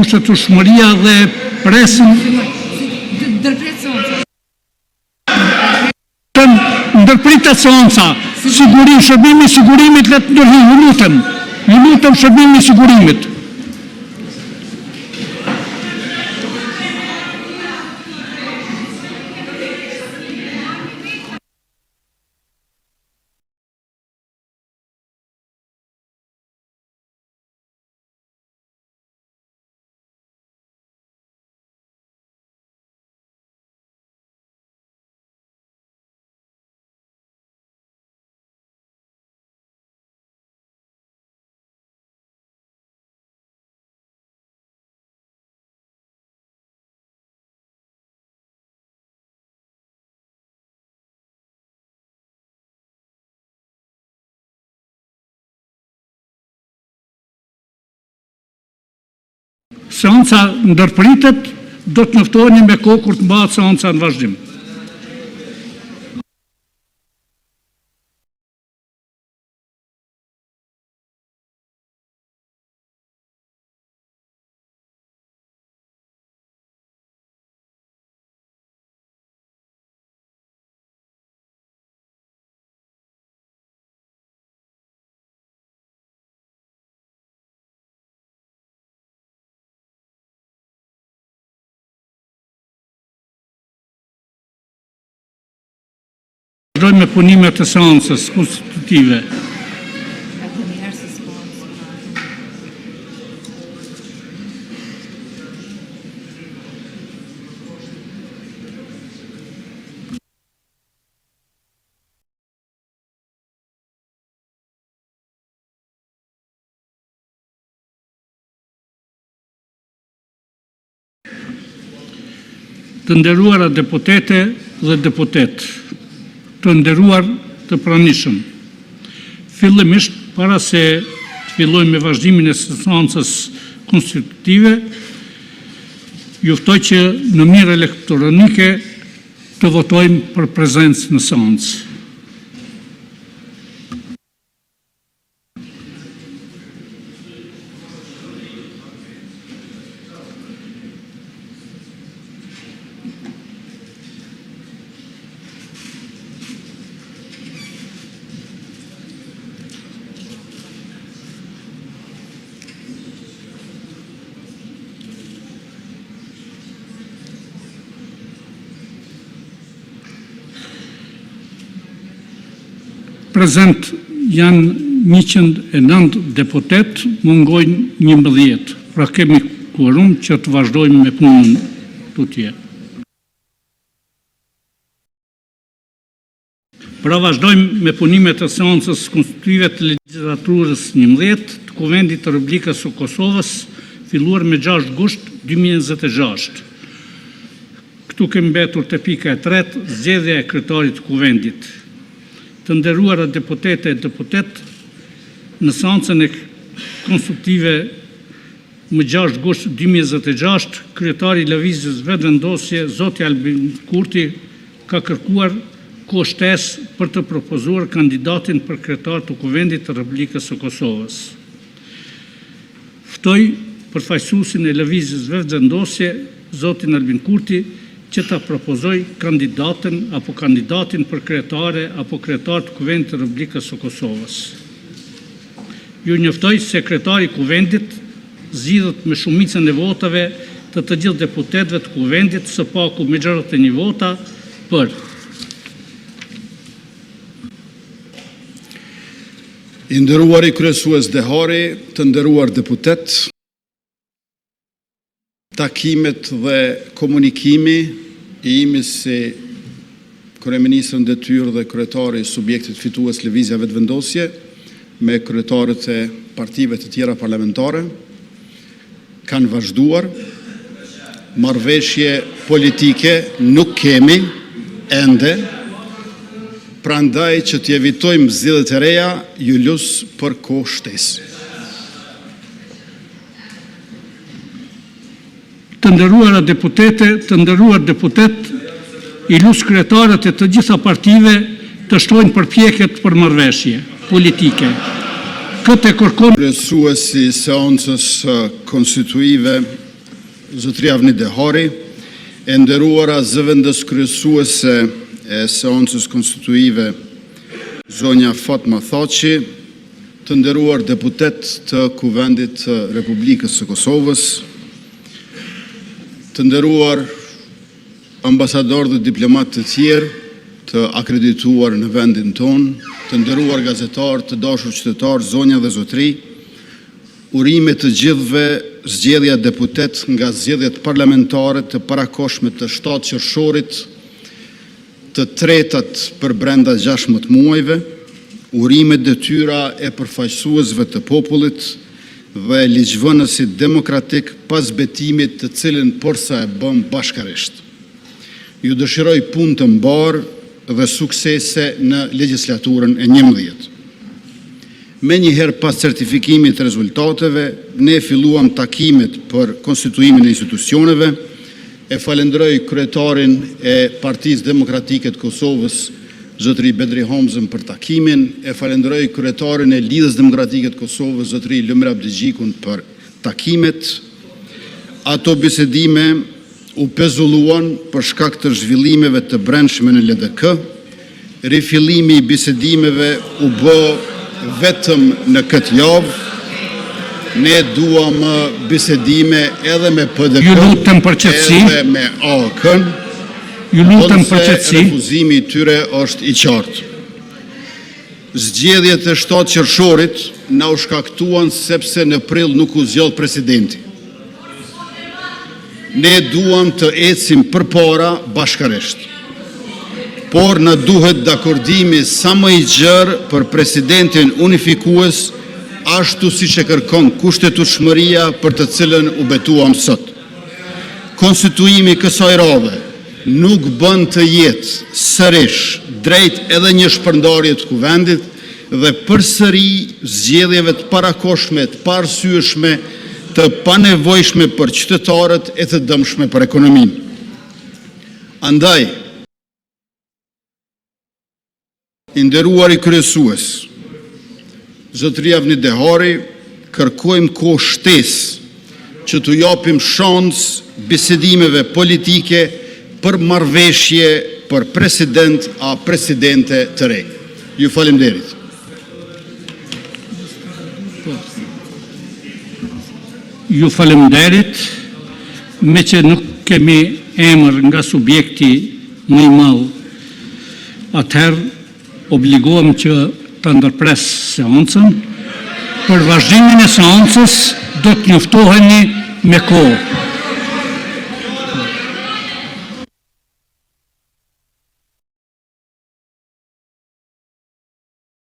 kushtetueshmëria dhe presin ndërpritet seanca, shërbimi i sigurimit le të ndërhyjë, ju lutem shërbimi i sigurimit. Seanca ndërpritet, do të njoftoheni me kohë kur të mbahet seanca në vazhdim. Vazhdojmë me punimet e seancës konstitutive. Të nderuara deputete dhe deputet, të nderuar të pranishëm. Fillimisht, para se të fillojmë me vazhdimin e seancës konstitutive, ju ftoj që në mënyrë elektronike të votojmë për prezencë në seancë. Prezent janë 109 deputet, mungojnë 11, pra kemi kvorum që të vazhdojmë me punën tutje. Pra vazhdojmë me punimet e seancës konstitutive të legjislaturës 11 të Kuvendit të Republikës së Kosovës, filluar me 6 gusht 2026. Këtu kemi mbetur te pika e 3, zgjedhja e kryetarit të Kuvendit. Të nderuara deputete e deputet, në seancën e konstitutive më 6 gusht 2026, kryetari i Lëvizjes Vetëvendosje, zoti Albin Kurti, ka kërkuar kohë shtesë për të propozuar kandidatin për kryetar të Kuvendit të Republikës së Kosovës. Ftoj përfaqësuesin e Lëvizjes Vetëvendosje, zotin Albin Kurti, që ta propozoj kandidatin apo kandidatin për kryetare apo kryetar të Kuvendit të Republikës së Kosovës. Ju njoftoj se kryetari i Kuvendit zgjidhet me shumicën e votave të të gjithë deputetëve të Kuvendit, së paku me 61 vota për. I nderuari kryesues Dehari, të nderuar deputet, takimet dhe komunikimi i imi si kryeministër në detyrë dhe kryetari i subjektit fitues Lëvizja Vetëvendosje me kryetarët e partive të tjera parlamentare kanë vazhduar. Marrëveshje politike nuk kemi ende, prandaj që të evitojmë zgjedhjet e reja, ju lus për kohë shtesë. Të nderuara deputete, të nderuar deputet, ilus kryetarët e të gjitha partive të shtojnë përpjekjet për marrëveshje politike. Këtë e kërkon kryesuesi seancës konstitutive zotëria Avni Dehari, e nderuara zëvendës kryesuese e seancës konstituive zonja Fatma Thaçi, të nderuar deputet të Kuvendit të Republikës së Kosovës, të nderuar ambasador dhe diplomat të tjerë të akredituar në vendin tonë, të nderuar gazetar, të dashur qytetar, zonja dhe zotëri, urime të gjithëve zgjedhja deputet nga zgjedhjet parlamentare të parakoshme të 7 qershorit, të tretat për brenda 16 muajve, urime detyra e përfaqësuesve të popullit dhe ligjvënësit demokratik pas betimit të cilin përsa e bëm bashkarisht. Ju dëshiroj punë të mbarë dhe suksese në legjislaturën e 11. Me njëherë pas certifikimit të rezultateve, ne filluam takimet për konstituimin e institucioneve, e falenderoj kryetarin e Partisë Demokratike të Kosovës, zotëri Bedri Hamzën për takimin, e falenderoj kryetarin e Lidhës Demokratike të Kosovës, zotëri Lëmira Abdigjikun për takimet. Ato bisedime u pezulluan për shkak të zhvillimeve të brendshme në LDK, rifillimi i bisedimeve u bë vetëm në këtë javë, ne duam bisedime edhe me PDK, edhe me AK-n, refuzimi i tyre është i qartë. Zgjedhjet e 7 qershorit na u shkaktuan sepse në prill nuk u zgjodh presidenti. Ne duam të ecim përpara bashkarisht, por në duhet dakordimi sa më i gjerë për presidentin unifikues, ashtu si që kërkon kushtetueshmëria për të cilën u betuam sot. Konstituimi kësaj rave nuk bën të jetë sërish drejt edhe një shpërndarje të kuvendit dhe përsëri zgjedhjeve të parakoshme, të paarsyeshme, të panevojshme për qytetarët e të dëmshme për ekonominë. Andaj, i nderuari kryesues, zotëria Avni Dehari, kërkojmë kohë shtesë që t'u japim shans bisedimeve politike për marrëveshje për president a presidente të re. Ju faleminderit. Ju faleminderit, me që nuk kemi emër nga subjekti më i madh, atëherë obligohem që të ndërpres seancën. Për vazhdimin e seancës do të njoftoheni me kohë.